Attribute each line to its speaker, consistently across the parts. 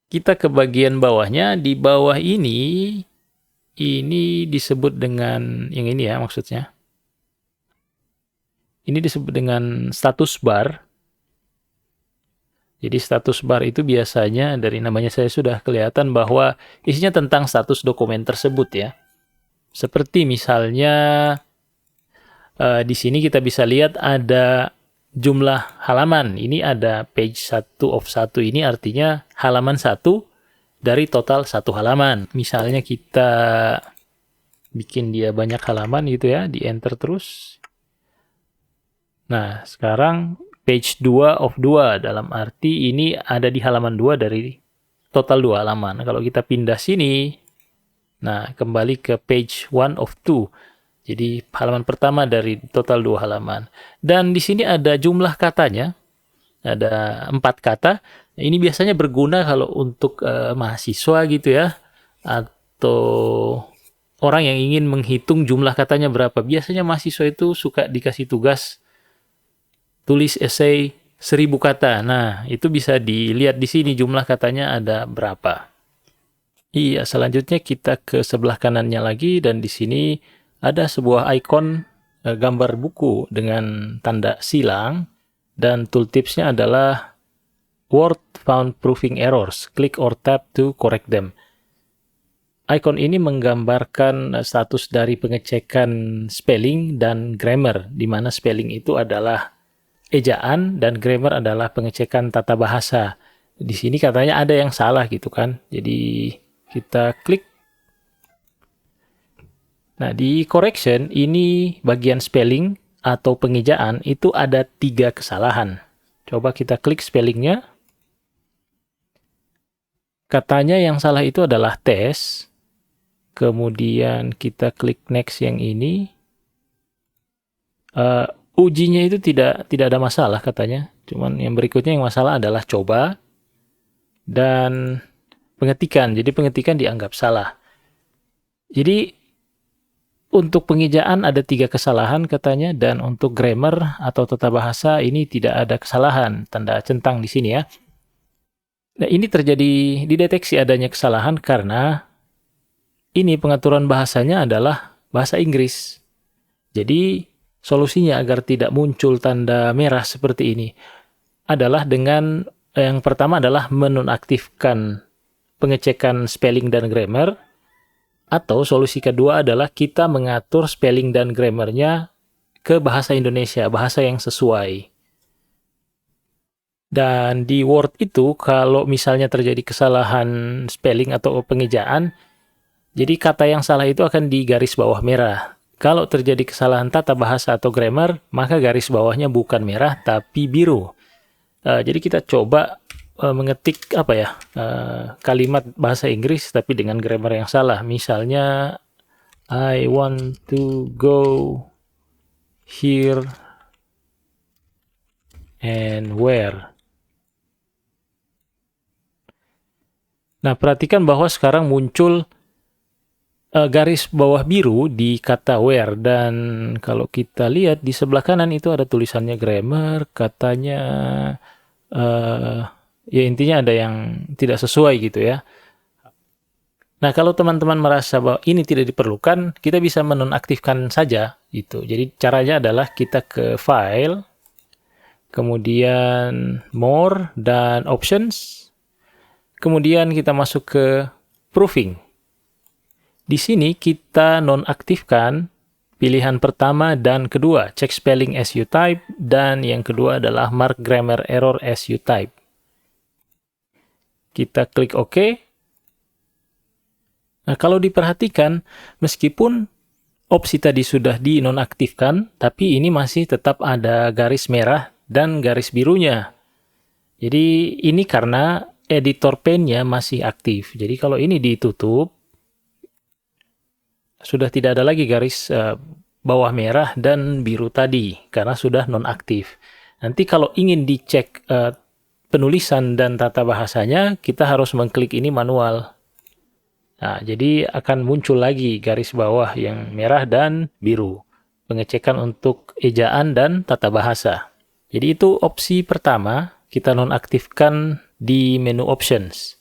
Speaker 1: Kita ke bagian bawahnya, di bawah ini disebut dengan yang ini ya maksudnya. Ini disebut dengan status bar. Jadi status bar itu biasanya dari namanya saya sudah kelihatan bahwa isinya tentang status dokumen tersebut ya. Seperti misalnya di sini kita bisa lihat ada jumlah halaman. Ini ada page 1 of 1, ini artinya halaman 1 dari total 1 halaman. Misalnya kita bikin dia banyak halaman gitu ya, di enter terus. Nah, sekarang page 2 of 2 dalam arti ini ada di halaman 2 dari total 2 halaman. Kalau kita pindah sini, nah kembali ke page 1 of 2. Jadi halaman pertama dari total 2 halaman. Dan di sini ada jumlah katanya, ada 4 kata. Ini biasanya berguna kalau untuk mahasiswa gitu ya, atau orang yang ingin menghitung jumlah katanya berapa. Biasanya mahasiswa itu suka dikasih tugas tulis esai 1000 kata. Nah, itu bisa dilihat di sini jumlah katanya ada berapa. Iya, selanjutnya kita ke sebelah kanannya lagi, dan di sini ada sebuah ikon gambar buku dengan tanda silang, dan tooltipsnya adalah Word found proving errors. Click or tap to correct them. Icon ini menggambarkan status dari pengecekan spelling dan grammar, di mana spelling itu adalah ejaan dan grammar adalah pengecekan tata bahasa. Di sini katanya ada yang salah gitu kan. Jadi kita klik. Nah, di correction ini bagian spelling atau pengejaan itu ada 3 kesalahan. Coba kita klik spellingnya. Katanya yang salah itu adalah tes. Kemudian kita klik next yang ini. Ujinya itu tidak ada masalah katanya. Cuman yang berikutnya yang masalah adalah coba dan pengetikan. Jadi pengetikan dianggap salah. Jadi untuk pengejaan ada 3 kesalahan katanya, dan untuk grammar atau tata bahasa ini tidak ada kesalahan, tanda centang di sini ya. Nah, ini terjadi dideteksi adanya kesalahan karena ini pengaturan bahasanya adalah bahasa Inggris. Jadi solusinya agar tidak muncul tanda merah seperti ini adalah dengan yang pertama adalah menonaktifkan pengecekan spelling dan grammar, atau solusi kedua adalah kita mengatur spelling dan grammarnya ke bahasa Indonesia, bahasa yang sesuai. Dan di Word itu kalau misalnya terjadi kesalahan spelling atau pengejaan, jadi kata yang salah itu akan di garis bawah merah. Kalau terjadi kesalahan tata bahasa atau grammar, maka garis bawahnya bukan merah tapi biru. Jadi kita coba mengetik kalimat bahasa Inggris tapi dengan grammar yang salah. Misalnya I want to go here and where. Nah, perhatikan bahwa sekarang muncul garis bawah biru di kata where, dan kalau kita lihat di sebelah kanan itu ada tulisannya grammar, katanya ya intinya ada yang tidak sesuai gitu ya. Nah, kalau teman-teman merasa bahwa ini tidak diperlukan, kita bisa menonaktifkan saja gitu. Jadi caranya adalah kita ke file, kemudian more dan options, kemudian kita masuk ke proving. Di sini kita nonaktifkan pilihan pertama dan kedua, check spelling as you type, dan yang kedua adalah mark grammar error as you type. Kita klik OK. Nah, kalau diperhatikan, meskipun opsi tadi sudah dinonaktifkan, tapi ini masih tetap ada garis merah dan garis birunya. Jadi ini karena editor pane-nya masih aktif. Jadi kalau ini ditutup, sudah tidak ada lagi garis bawah merah dan biru tadi karena sudah nonaktif. Nanti kalau ingin dicek penulisan dan tata bahasanya, kita harus mengklik ini manual. Nah, jadi akan muncul lagi garis bawah yang merah dan biru. Pengecekan untuk ejaan dan tata bahasa. Jadi itu opsi pertama, kita nonaktifkan di menu options.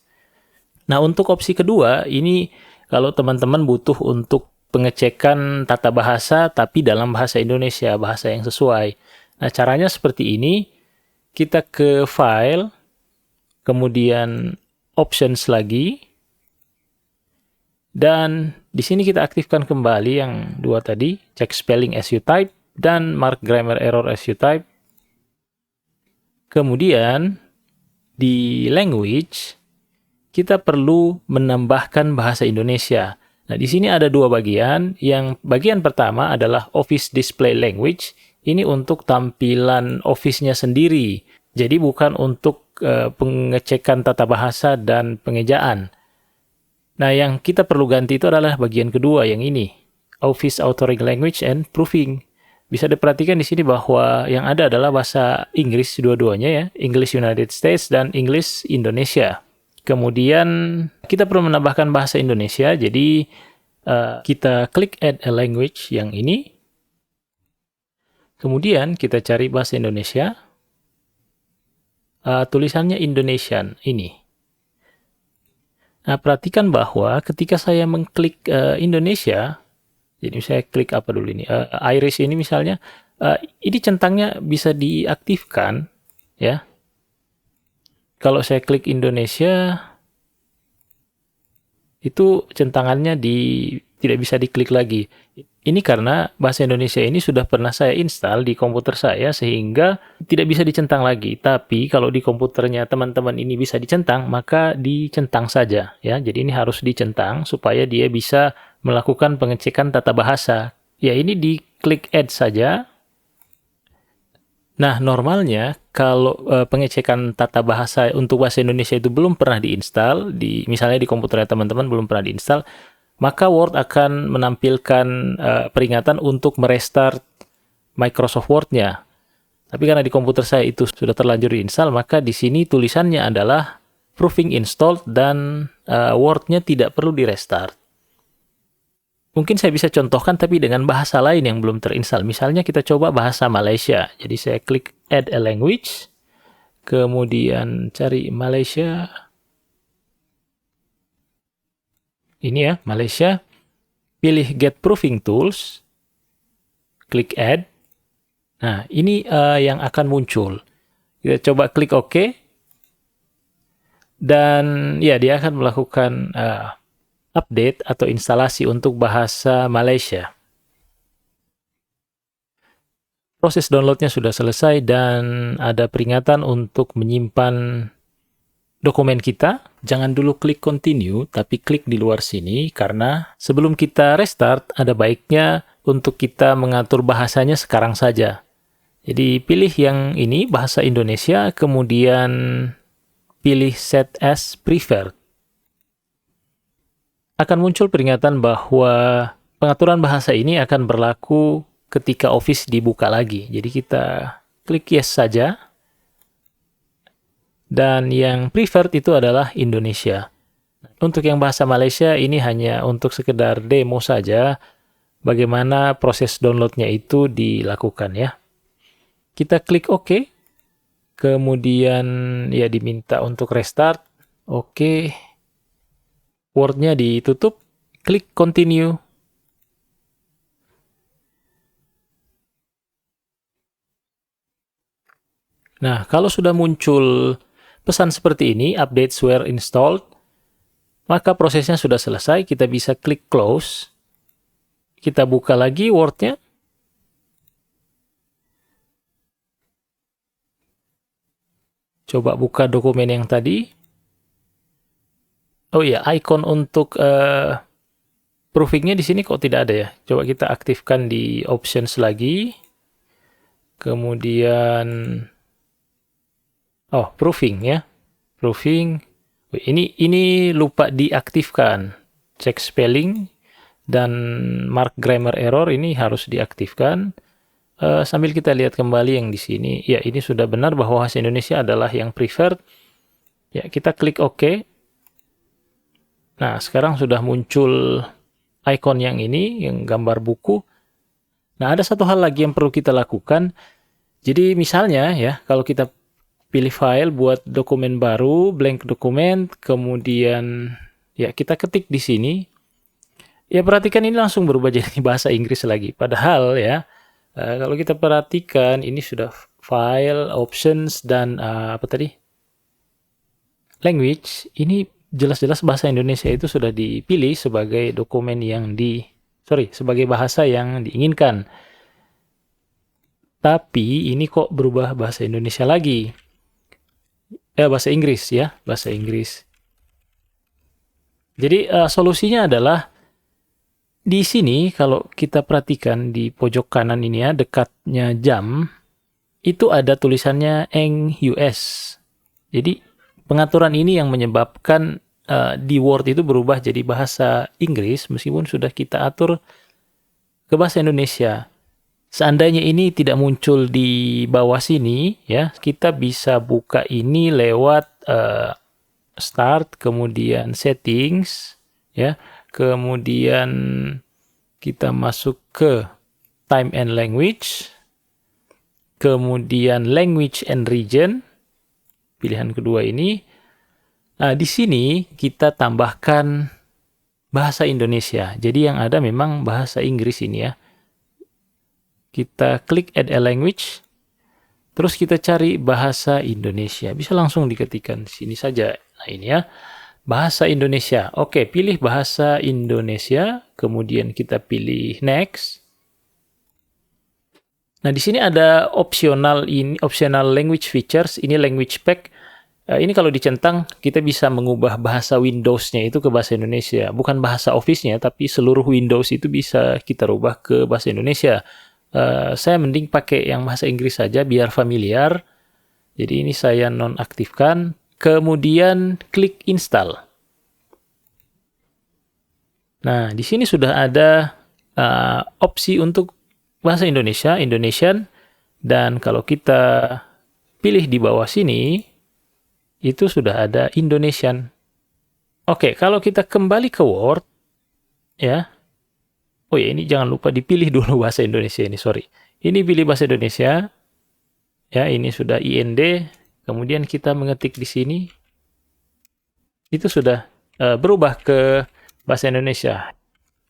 Speaker 1: Nah, untuk opsi kedua, ini kalau teman-teman butuh untuk pengecekan tata bahasa, tapi dalam bahasa Indonesia, bahasa yang sesuai. Nah, caranya seperti ini. Kita ke File, kemudian Options lagi, dan di sini kita aktifkan kembali yang dua tadi, Check Spelling as you type, dan Mark Grammar Error as you type. Kemudian, di Language, kita perlu menambahkan bahasa Indonesia. Nah, di sini ada dua bagian. Yang bagian pertama adalah Office Display Language. Ini untuk tampilan Office-nya sendiri. Jadi bukan untuk pengecekan tata bahasa dan pengejaan. Nah, yang kita perlu ganti itu adalah bagian kedua, yang ini. Office Authoring Language and Proofing. Bisa diperhatikan di sini bahwa yang ada adalah bahasa Inggris dua-duanya ya. English United States dan English Indonesia. Kemudian kita perlu menambahkan bahasa Indonesia, jadi kita klik Add a Language yang ini. Kemudian kita cari bahasa Indonesia. Tulisannya Indonesian ini. Nah, perhatikan bahwa ketika saya mengklik Indonesia, jadi saya klik apa dulu ini, iris ini misalnya, ini centangnya bisa diaktifkan, ya. Kalau saya klik Indonesia, itu centangannya tidak bisa diklik lagi. Ini karena bahasa Indonesia ini sudah pernah saya install di komputer saya, sehingga tidak bisa dicentang lagi. Tapi kalau di komputernya teman-teman ini bisa dicentang, maka dicentang saja. Ya, jadi ini harus dicentang supaya dia bisa melakukan pengecekan tata bahasa. Ya, ini diklik Add saja. Nah, normalnya kalau pengecekan tata bahasa untuk bahasa Indonesia itu belum pernah diinstal, misalnya di komputernya teman-teman belum pernah diinstal, maka Word akan menampilkan peringatan untuk merestart Microsoft Word-nya. Tapi karena di komputer saya itu sudah terlanjur diinstal, maka di sini tulisannya adalah Proofing Installed dan Word-nya tidak perlu direstart. Mungkin saya bisa contohkan tapi dengan bahasa lain yang belum terinstall. Misalnya kita coba bahasa Malaysia. Jadi saya klik Add a Language, kemudian cari Malaysia. Ini ya, Malaysia. Pilih Get Proofing Tools. Klik Add. Nah, ini yang akan muncul. Kita coba klik OK. Dan ya, dia akan melakukan update atau instalasi untuk bahasa Malaysia. Proses downloadnya sudah selesai dan ada peringatan untuk menyimpan dokumen kita. Jangan dulu klik continue, tapi klik di luar sini karena sebelum kita restart ada baiknya untuk kita mengatur bahasanya sekarang saja. Jadi pilih yang ini, bahasa Indonesia, kemudian pilih Set as Preferred. Akan muncul peringatan bahwa pengaturan bahasa ini akan berlaku ketika Office dibuka lagi. Jadi kita klik yes saja. Dan yang preferred itu adalah Indonesia. Untuk yang bahasa Malaysia ini hanya untuk sekedar demo saja bagaimana proses downloadnya itu dilakukan ya. Kita klik OK. Kemudian ya diminta untuk restart. OK. Word-nya ditutup, klik continue. Nah, kalau sudah muncul pesan seperti ini, updates were installed, maka prosesnya sudah selesai, kita bisa klik close. Kita buka lagi Word-nya. Coba buka dokumen yang tadi. Oh iya, icon untuk proofing-nya di sini kok tidak ada ya. Coba kita aktifkan di options lagi. Kemudian proofing ya. Proofing. Ini lupa diaktifkan. Check spelling dan mark grammar error ini harus diaktifkan. Sambil kita lihat kembali yang di sini. Ya, ini sudah benar bahwa bahasa Indonesia adalah yang preferred. Ya, kita klik OK. Nah, sekarang sudah muncul icon yang ini, yang gambar buku. Nah, ada satu hal lagi yang perlu kita lakukan. Jadi misalnya ya, kalau kita pilih file buat dokumen baru, blank dokumen, kemudian ya kita ketik di sini. Ya perhatikan ini langsung berubah jadi bahasa Inggris lagi. Padahal ya, kalau kita perhatikan ini sudah file, options, dan apa tadi? Language. Ini jelas-jelas bahasa Indonesia itu sudah dipilih sebagai dokumen yang sebagai bahasa yang diinginkan. Tapi ini kok berubah bahasa Indonesia lagi? Bahasa Inggris ya, bahasa Inggris. Jadi solusinya adalah di sini kalau kita perhatikan di pojok kanan ini ya, dekatnya jam, itu ada tulisannya Eng US. Jadi pengaturan ini yang menyebabkan di Word itu berubah jadi bahasa Inggris meskipun sudah kita atur ke bahasa Indonesia. Seandainya ini tidak muncul di bawah sini ya, kita bisa buka ini lewat Start, kemudian Settings ya. Kemudian kita masuk ke Time and Language. Kemudian Language and Region. Pilihan kedua ini. Nah, di sini kita tambahkan bahasa Indonesia. Jadi yang ada memang bahasa Inggris ini ya. Kita klik Add a Language. Terus kita cari bahasa Indonesia. Bisa langsung diketikkan sini saja. Nah, ini ya. Bahasa Indonesia. Oke, pilih bahasa Indonesia. Kemudian kita pilih Next. Nah, di sini ada optional language features. Ini language pack. Ini kalau dicentang, kita bisa mengubah bahasa Windows-nya itu ke bahasa Indonesia. Bukan bahasa Office-nya, tapi seluruh Windows itu bisa kita rubah ke bahasa Indonesia. Saya mending pakai yang bahasa Inggris saja biar familiar. Jadi ini saya nonaktifkan. Kemudian klik install. Nah, di sini sudah ada opsi untuk bahasa Indonesia, Indonesian, dan kalau kita pilih di bawah sini, itu sudah ada Indonesian. Oke, kalau kita kembali ke Word, ya. Oh ya, ini jangan lupa dipilih dulu bahasa Indonesia ini, sorry. Ini pilih bahasa Indonesia. Ya, ini sudah IND. Kemudian kita mengetik di sini. Itu sudah berubah ke bahasa Indonesia.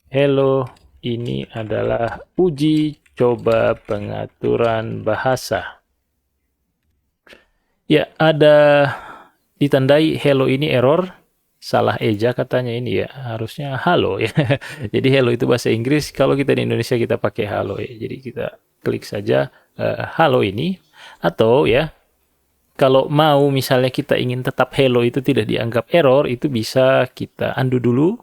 Speaker 1: Hello, ini adalah uji coba pengaturan bahasa. Ya, ada ditandai hello ini error. Salah eja katanya ini ya. Harusnya halo ya. Jadi hello itu bahasa Inggris. Kalau kita di Indonesia kita pakai halo ya. Jadi kita klik saja halo ini. Atau ya, kalau mau misalnya kita ingin tetap hello itu tidak dianggap error, itu bisa kita undo dulu.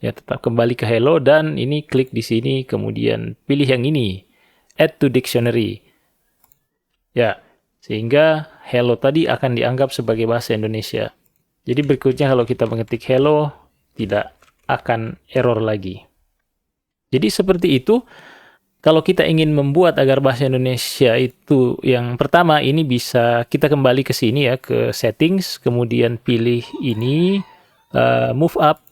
Speaker 1: Ya, tetap kembali ke hello dan ini klik di sini, kemudian pilih yang ini, add to dictionary. Ya, sehingga hello tadi akan dianggap sebagai bahasa Indonesia. Jadi berikutnya kalau kita mengetik hello, tidak akan error lagi. Jadi seperti itu. Kalau kita ingin membuat agar bahasa Indonesia itu yang pertama, ini bisa kita kembali ke sini ya, ke settings, kemudian pilih ini, move up.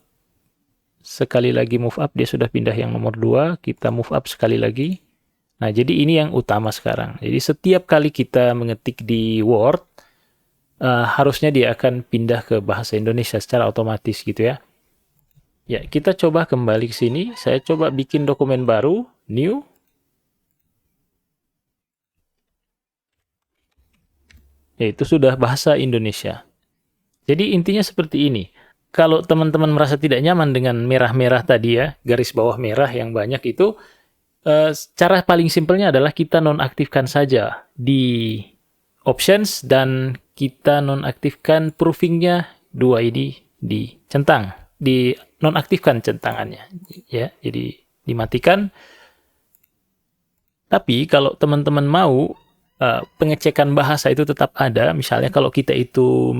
Speaker 1: Sekali lagi move up, dia sudah pindah yang nomor 2, kita move up sekali lagi. Nah, jadi ini yang utama sekarang. Jadi setiap kali kita mengetik di Word, harusnya dia akan pindah ke bahasa Indonesia secara otomatis gitu ya. Ya, kita coba kembali ke sini, saya coba bikin dokumen baru, new. Yaitu sudah bahasa Indonesia. Jadi intinya seperti ini. Kalau teman-teman merasa tidak nyaman dengan merah-merah tadi ya, garis bawah merah yang banyak itu, cara paling simpelnya adalah kita nonaktifkan saja di options dan kita nonaktifkan proofing-nya, dua ini dicentang, di nonaktifkan centangannya ya. Jadi dimatikan. Tapi kalau teman-teman mau pengecekan bahasa itu tetap ada. Misalnya kalau kita itu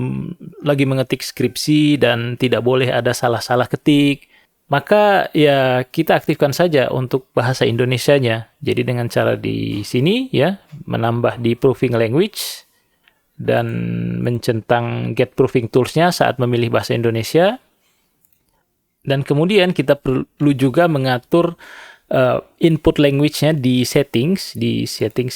Speaker 1: lagi mengetik skripsi dan tidak boleh ada salah-salah ketik, maka ya kita aktifkan saja untuk bahasa Indonesianya. Jadi dengan cara di sini ya, menambah di proofing language dan mencentang get proofing tools-nya saat memilih bahasa Indonesia. Dan kemudian kita perlu juga mengatur input language-nya di settings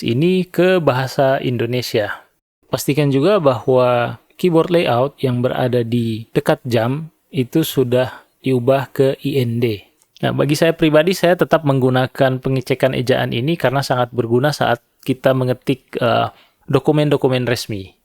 Speaker 1: ini ke bahasa Indonesia. Pastikan juga bahwa keyboard layout yang berada di dekat jam itu sudah diubah ke IND. Nah, bagi saya pribadi, saya tetap menggunakan pengecekan ejaan ini karena sangat berguna saat kita mengetik dokumen-dokumen resmi.